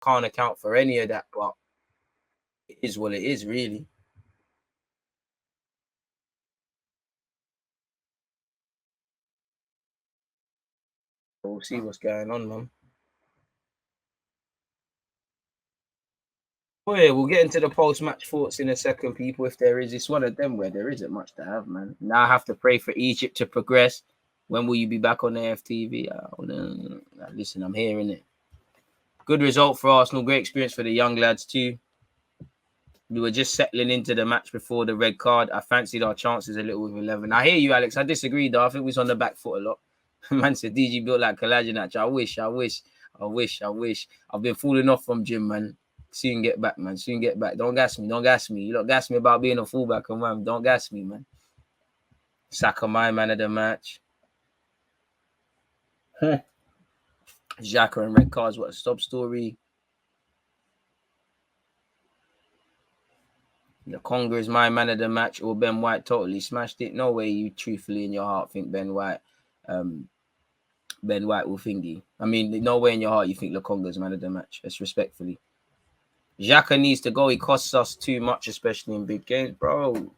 can't account for any of that, but it is what it is, really. We'll see what's going on, man. Oh yeah, we'll get into the post-match thoughts in a second, people. If there is, it's one of them where there isn't much to have, man. Now I have to pray for Egypt to progress. When will you be back on the FTV? Listen, I'm hearing it. Good result for Arsenal. Great experience for the young lads too. We were just settling into the match before the red card. I fancied our chances a little with 11. I hear you, Alex. I disagree, though. I think we was on the back foot a lot. Man said DG built like Kolasinac. I wish. I've been falling off from gym, man. Soon get back, man. Soon get back. Don't gas me. You don't gas me about being a fullback, man. Don't gas me, man. Xhaka, my man of the match. Xhaka and red cards. What a stop story. The Conga is my man of the match, or Ben White totally smashed it. No way you truthfully in your heart think Ben White will thingy. I mean, no way in your heart you think Lokonga is man of the match. That's respectfully. Xhaka needs to go. He costs us too much, especially in big games, bro.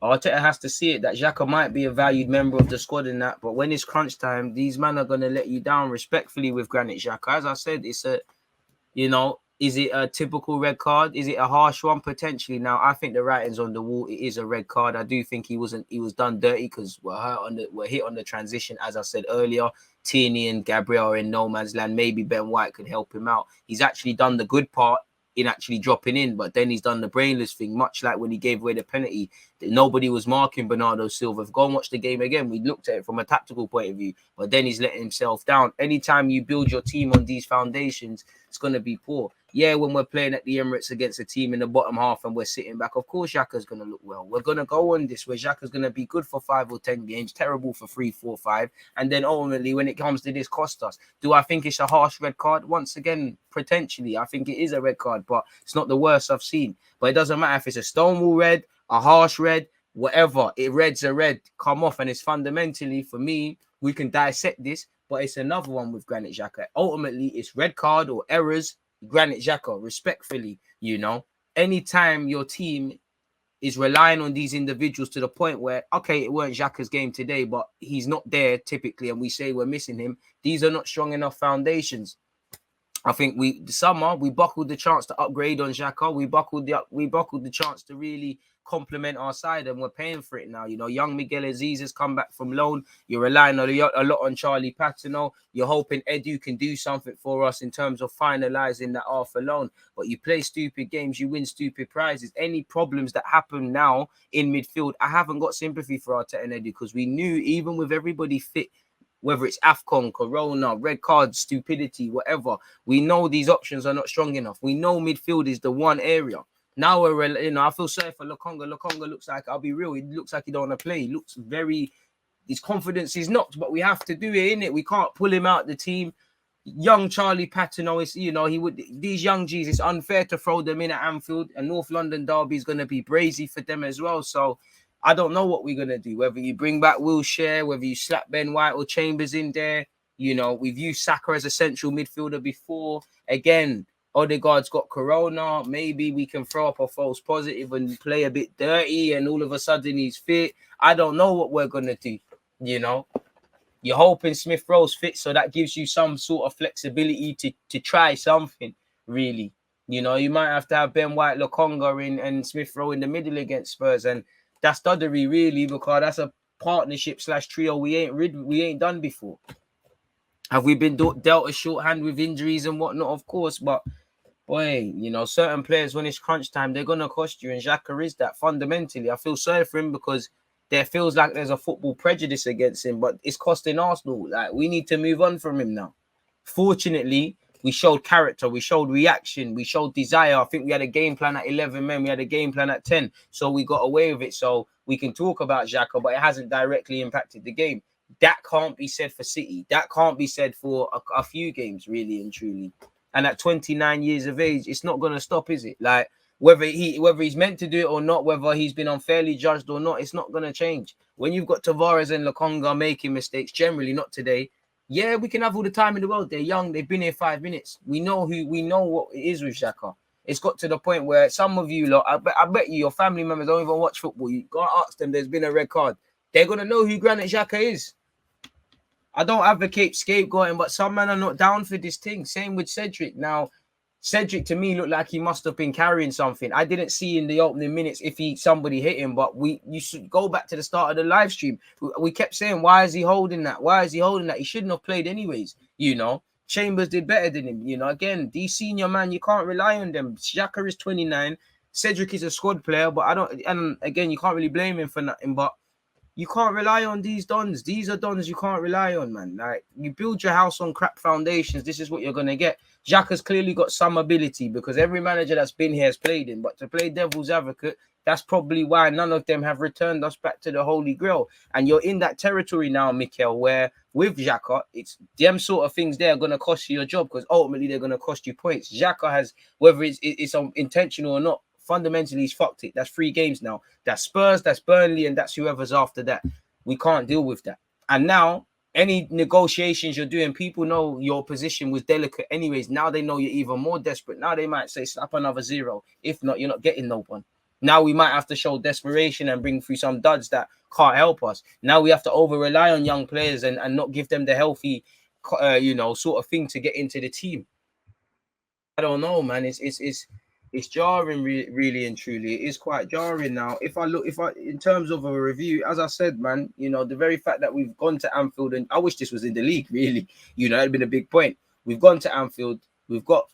Arteta has to see it that Xhaka might be a valued member of the squad in that, but when it's crunch time, these men are going to let you down respectfully with Granit Xhaka. As I said, it's a, is it a typical red card? Is it a harsh one? Potentially. Now, I think the writing's on the wall. It is a red card. I do think he was done dirty because we're hit on the transition, as I said earlier. Tierney and Gabriel are in no man's land. Maybe Ben White could help him out. He's actually done the good part in actually dropping in, but then he's done the brainless thing, much like when he gave away the penalty. Nobody was marking Bernardo Silva. Go and watch the game again. We looked at it from a tactical point of view, but then he's letting himself down. Anytime you build your team on these foundations, it's going to be poor. Yeah, when we're playing at the Emirates against a team in the bottom half and we're sitting back, of course Xhaka's going to look well. We're going to go on this where Xhaka's going to be good for 5 or 10 games, terrible for 3, 4, 5, and then ultimately when it comes to this, cost us. Do I think it's a harsh red card? Once again, potentially, I think it is a red card, but it's not the worst I've seen. But it doesn't matter if it's a stonewall red, a harsh red, whatever. Red's a red. Come off, and it's fundamentally, for me, we can dissect this, but it's another one with Granit Xhaka. Ultimately, it's red card or errors, Granit Xhaka, respectfully, anytime your team is relying on these individuals to the point where, okay, it weren't Xhaka's game today, but he's not there typically, and we say we're missing him. These are not strong enough foundations. I think we buckled the chance to upgrade on Xhaka. We buckled the chance to really complement our side, and we're paying for it now. Young Miguel Aziz has come back from loan. You're relying a lot on Charlie Patino. You're hoping Edu can do something for us in terms of finalising that half alone. But you play stupid games, you win stupid prizes. Any problems that happen now in midfield, I haven't got sympathy for Arteta and Edu, because we knew even with everybody fit, whether it's AFCON, Corona, red cards, stupidity, whatever, we know these options are not strong enough. We know midfield is the one area. Now I feel sorry for Lokonga. Lokonga looks like, I'll be real, he looks like he don't want to play. He looks his confidence is knocked, but we have to do it, innit? We can't pull him out the team. Young Charlie Patino is, these young G's, it's unfair to throw them in at Anfield, and North London derby is going to be brazy for them as well. So I don't know what we're going to do, whether you bring back Wilshere, whether you slap Ben White or Chambers in there. We've used Saka as a central midfielder before. Again, Odegaard's got Corona. Maybe we can throw up a false positive and play a bit dirty and all of a sudden he's fit. I don't know what we're going to do, You're hoping Smith Rowe's fit, so that gives you some sort of flexibility to try something, really. You might have to have Ben White, Lokonga and Smith Rowe in the middle against Spurs, and that's doddery, really, because that's a partnership / trio we ain't done before. Have we been dealt a shorthand with injuries and whatnot? Of course, but boy, certain players, when it's crunch time, they're gonna cost you, and Xhaka is that. Fundamentally, I feel sorry for him because there feels like there's a football prejudice against him, but it's costing Arsenal. Like, we need to move on from him now. Fortunately, we showed character, we showed reaction, we showed desire. I think we had a game plan at 11 men, we had a game plan at 10, so we got away with it. So we can talk about Xhaka, but it hasn't directly impacted the game. That can't be said for City. That can't be said for a few games, really and truly. And at 29 years of age, it's not going to stop, is it? Like, whether he's meant to do it or not, whether he's been unfairly judged or not, it's not going to change. When you've got Tavares and Lokonga making mistakes, generally not today, Yeah, we can have all the time in the world. They're young. They've been here 5 minutes. We know what it is with Xhaka. It's got to the point where some of you lot, I bet you, your family members don't even watch football. You gotta ask them. There's been a red card. They're gonna know who Granit Xhaka is. I don't advocate scapegoating, but some men are not down for this thing. Same with Cedric. Now, Cedric to me looked like he must have been carrying something. I didn't see in the opening minutes if somebody hit him, but you should go back to the start of the live stream. We kept saying, why is he holding that? Why is he holding that? He shouldn't have played anyways. Chambers did better than him. Again, these senior man, you can't rely on them. Xhaka is 29. Cedric is a squad player, but and again, you can't really blame him for nothing, but you can't rely on these dons. These are dons you can't rely on, man. Like, you build your house on crap foundations, this is what you're going to get. Xhaka's clearly got some ability because every manager that's been here has played him. But to play devil's advocate, that's probably why none of them have returned us back to the Holy Grail. And you're in that territory now, Mikel, where with Xhaka, it's them sort of things there are going to cost you your job because ultimately they're going to cost you points. Xhaka has, whether it's intentional or not, fundamentally he's fucked it. That's 3 games now. That's Spurs, that's Burnley, and that's whoever's after that. We can't deal with that. And now, any negotiations you're doing, people know your position was delicate anyways. Now they know you're even more desperate. Now they might say, slap another 0. If not, you're not getting no one. Now we might have to show desperation and bring through some duds that can't help us. Now we have to over-rely on young players and not give them the healthy, sort of thing to get into the team. I don't know, man. It's jarring, really and truly. It is quite jarring now. If I in terms of a review, as I said, man, the very fact that we've gone to Anfield, and I wish this was in the league, really. It'd been a big point. We've gone to Anfield. We've got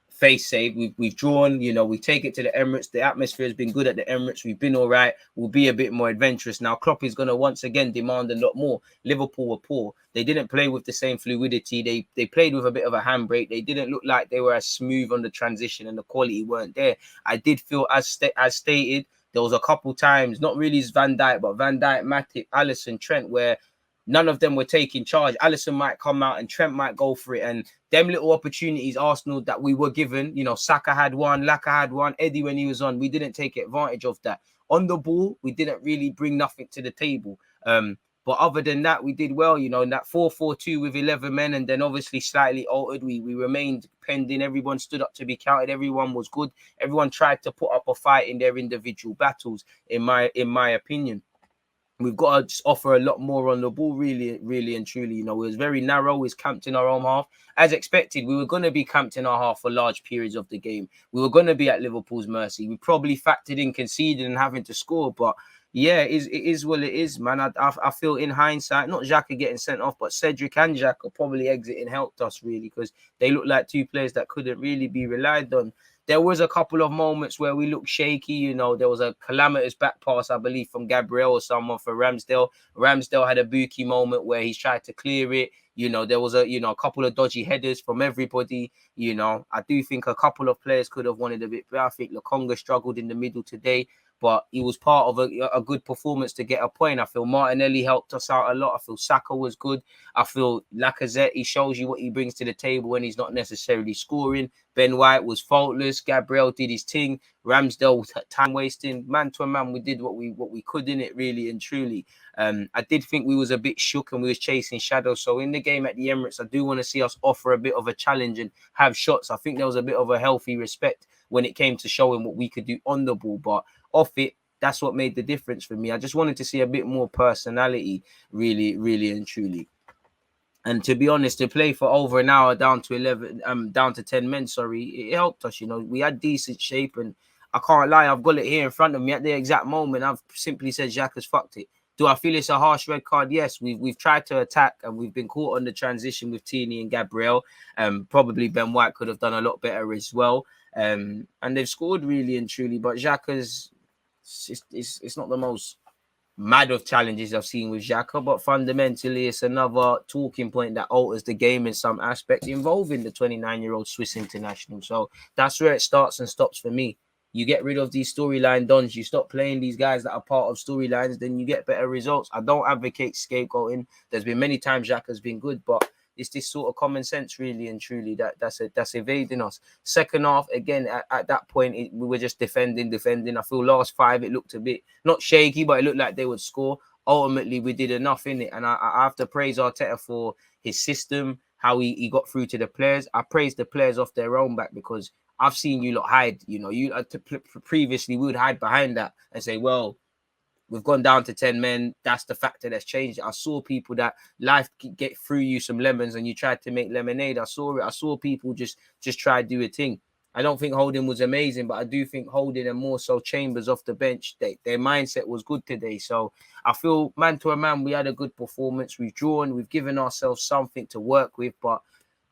face save. We've drawn, we take it to the Emirates. The atmosphere has been good at the Emirates. We've been all right. We'll be a bit more adventurous. Now, Klopp is going to once again demand a lot more. Liverpool were poor. They didn't play with the same fluidity. They played with a bit of a handbrake. They didn't look like they were as smooth on the transition, and the quality weren't there. I did feel, as stated, there was a couple times, not really as Van Dijk, but Van Dijk, Matip, Alisson, Trent, where none of them were taking charge. Alisson might come out and Trent might go for it. And them little opportunities, Arsenal, that we were given, Saka had one, Laka had one, Eddie when he was on, we didn't take advantage of that. On the ball, we didn't really bring nothing to the table. But other than that, we did well, in that 4-4-2 with 11 men, and then obviously slightly altered. We remained pending. Everyone stood up to be counted. Everyone was good. Everyone tried to put up a fight in their individual battles, in my opinion. We've got to just offer a lot more on the ball, really, really and truly. It was very narrow. We was camped in our own half. As expected, we were going to be camped in our half for large periods of the game. We were going to be at Liverpool's mercy. We probably factored in conceding and having to score. But, yeah, it is what it is, man. I feel in hindsight, not Xhaka getting sent off, but Cedric and Xhaka probably exiting helped us, really, because they look like 2 players that couldn't really be relied on. There was a couple of moments where we looked shaky. There was a calamitous back pass, I believe, from Gabriel or someone for Ramsdale. Ramsdale had a Buki moment where he's tried to clear it. There was a couple of dodgy headers from everybody. I do think a couple of players could have wanted a bit better. I think Lokonga struggled in the middle today, but he was part of a good performance to get a point. I feel Martinelli helped us out a lot. I feel Saka was good. I feel Lacazette, he shows you what he brings to the table when he's not necessarily scoring. Ben White was faultless. Gabriel did his thing. Ramsdale was time wasting. Man to a man, we did what we could in it, really and truly. I did think we was a bit shook and we was chasing shadows. So in the game at the Emirates, I do want to see us offer a bit of a challenge and have shots. I think there was a bit of a healthy respect when it came to showing what we could do on the ball. But off it, that's what made the difference for me. I just wanted to see a bit more personality, really, really and truly. And to be honest, to play for over an hour down to 10 men, it helped us. We had decent shape, and I can't lie, I've got it here in front of me at the exact moment. I've simply said Xhaka's fucked it. Do I feel it's a harsh red card? Yes, we've tried to attack and we've been caught on the transition with Tierney and Gabriel. Probably Ben White could have done a lot better as well. And they've scored really and truly, but Xhaka's it's not the most mad of challenges I've seen with Xhaka, but fundamentally it's another talking point that alters the game in some aspects involving the 29-year-old Swiss international. So that's where it starts and stops for me. You get rid of these storyline dons, you stop playing these guys that are part of storylines, then you get better results. I don't advocate scapegoating. There's been many times Xhaka's been good, but it's this sort of common sense, really and truly, that's evading us. Second half, again, at that point, we were just defending. I feel last 5, it looked a bit, not shaky, but it looked like they would score. Ultimately, we did enough in it. And I have to praise Arteta for his system, how he got through to the players. I praise the players off their own back because I've seen you lot hide. You know, previously we would hide behind that and say, well, we've gone down to 10 men. That's the factor that's changed. I saw people that life get through you some lemons and you tried to make lemonade. I saw it. I saw people just try to do a thing. I don't think Holding was amazing, but I do think Holding and more so Chambers off the bench, their mindset was good today. So I feel man to a man, we had a good performance. We've drawn, we've given ourselves something to work with. But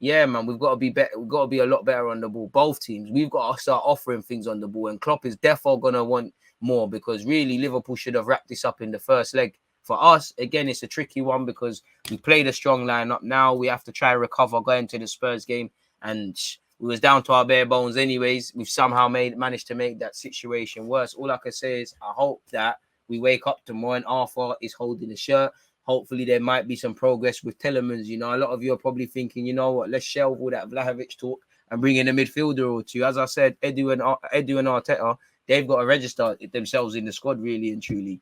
yeah, man, we've got to be better. We've got to be a lot better on the ball. Both teams, we've got to start offering things on the ball. And Klopp is definitely going to want more because really Liverpool should have wrapped this up in the first leg. For us, again, it's a tricky one because we played a strong lineup. Now we have to try and recover going to the Spurs game, and we was down to our bare bones anyways. We've somehow managed to make that situation worse. All I can say is I hope that we wake up tomorrow and Arthur is holding the shirt. Hopefully there might be some progress with Telemans. You know, a lot of you are probably thinking, you know what, let's shelve all that Vlahovic talk and bring in a midfielder or two. As I said, Edu and Arteta, they've got to register themselves in the squad, really and truly.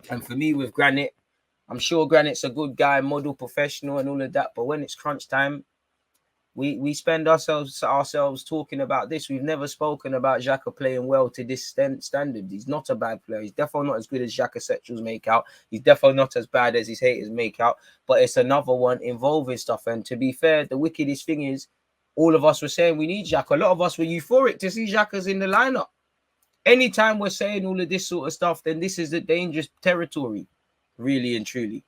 And for me, with Granit, I'm sure Granit's a good guy, model, professional and all of that. But when it's crunch time, we spend ourselves talking about this. We've never spoken about Xhaka playing well to this standard. He's not a bad player. He's definitely not as good as Xhaka Sections make out. He's definitely not as bad as his haters make out. But it's another one involving stuff. And to be fair, the wickedest thing is, all of us were saying we need Xhaka. A lot of us were euphoric to see Xhaka's in the lineup. Anytime we're saying all of this sort of stuff, then this is the dangerous territory, really and truly.